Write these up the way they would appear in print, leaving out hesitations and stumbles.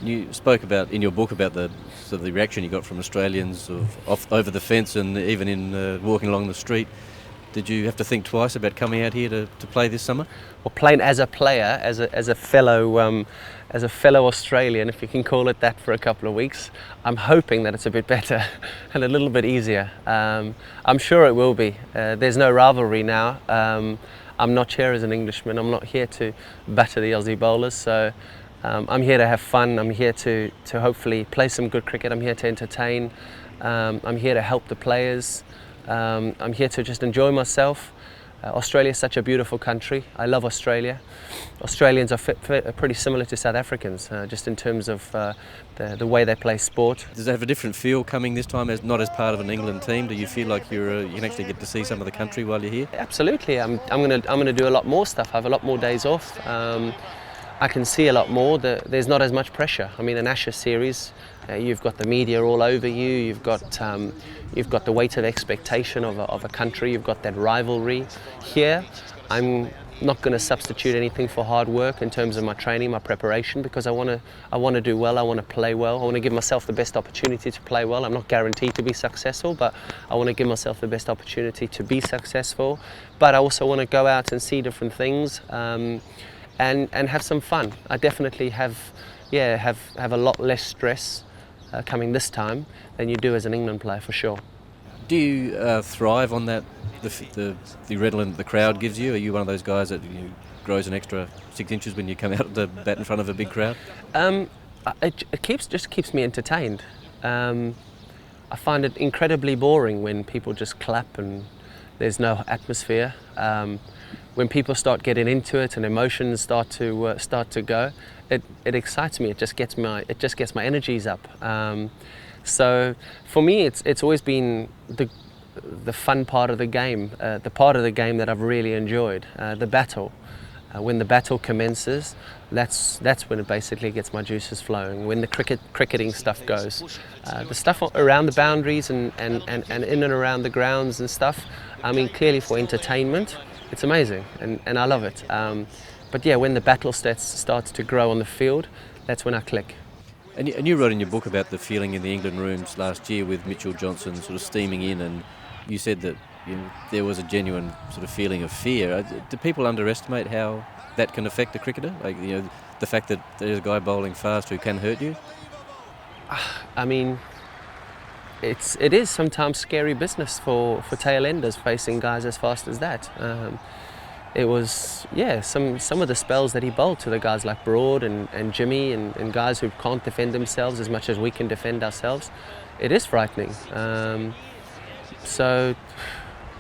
You spoke about in your book about the sort of the reaction you got from Australians off over the fence and even in walking along the street. Did you have to think twice about coming out here to play this summer? Well, playing as a player, as a fellow Australian, if you can call it that, for a couple of weeks, I'm hoping that it's a bit better and a little bit easier. I'm sure it will be. There's no rivalry now. I'm not here as an Englishman. I'm not here to batter the Aussie bowlers. So I'm here to have fun. I'm here to hopefully play some good cricket. I'm here to entertain. I'm here to help the players. I'm here to just enjoy myself. Australia is such a beautiful country. I love Australia. Australians are pretty similar to South Africans, just in terms of the way they play sport. Does it have a different feel coming this time, as not as part of an England team? Do you feel like you can actually get to see some of the country while you're here? Absolutely. I'm gonna do a lot more stuff. I have a lot more days off. I can see a lot more. There's not as much pressure. I mean, an Ashes series, you've got the media all over you. You've got the weight of expectation of a country. You've got that rivalry. Here, I'm not going to substitute anything for hard work in terms of my training, my preparation, because I want to do well. I want to play well. I want to give myself the best opportunity to play well. I'm not guaranteed to be successful, but I want to give myself the best opportunity to be successful. But I also want to go out and see different things. And have some fun. I definitely have a lot less stress coming this time than you do as an England player, for sure. Do you thrive on that, the adrenaline the crowd gives you? Are you one of those guys that grows an extra 6 inches when you come out to bat in front of a big crowd? It keeps me entertained. I find it incredibly boring when people just clap and there's no atmosphere. When people start getting into it and emotions start to go, it excites me. It just gets my energies up. So for me, it's always been the fun part of the game, the part of the game that I've really enjoyed, the battle. When the battle commences, that's when it basically gets my juices flowing. When the cricketing stuff goes, the stuff around the boundaries and in and around the grounds and stuff. I mean, clearly for entertainment, it's amazing and I love it. But yeah, when the battle starts to grow on the field, that's when I click. And you wrote in your book about the feeling in the England rooms last year with Mitchell Johnson sort of steaming in, and you said that there was a genuine sort of feeling of fear. Do people underestimate how that can affect a cricketer? Like, the fact that there's a guy bowling fast who can hurt you? I mean, it is sometimes scary business for tail enders facing guys as fast as that. It was, some of the spells that he bowled to the guys like Broad and Jimmy and guys who can't defend themselves as much as we can defend ourselves. It is frightening. So,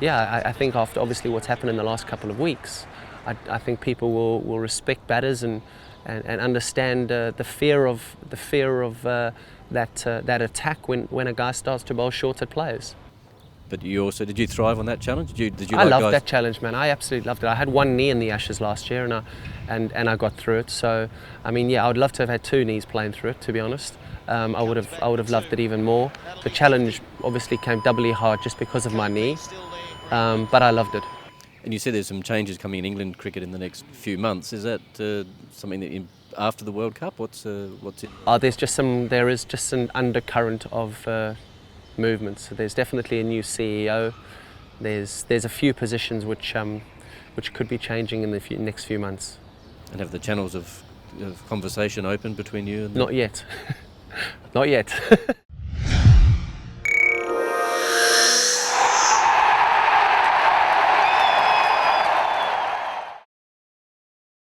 yeah, I think after obviously what's happened in the last couple of weeks, I think people will respect batters and understand the fear of that attack when a guy starts to bowl short at players. But did you thrive on that challenge? Did you I loved that challenge, man. I absolutely loved it. I had one knee in the Ashes last year, and I got through it. So, I mean, yeah, I would love to have had two knees playing through it, to be honest. I would have loved it even more. The challenge obviously came doubly hard just because of my knee, but I loved it. And you said there's some changes coming in England cricket in the next few months. Is that something that after the World Cup? What's it? There is just an undercurrent of movement. So there's definitely a new CEO. There's a few positions which could be changing in the next few months. And have the channels of conversation open between you and Not yet. Not yet.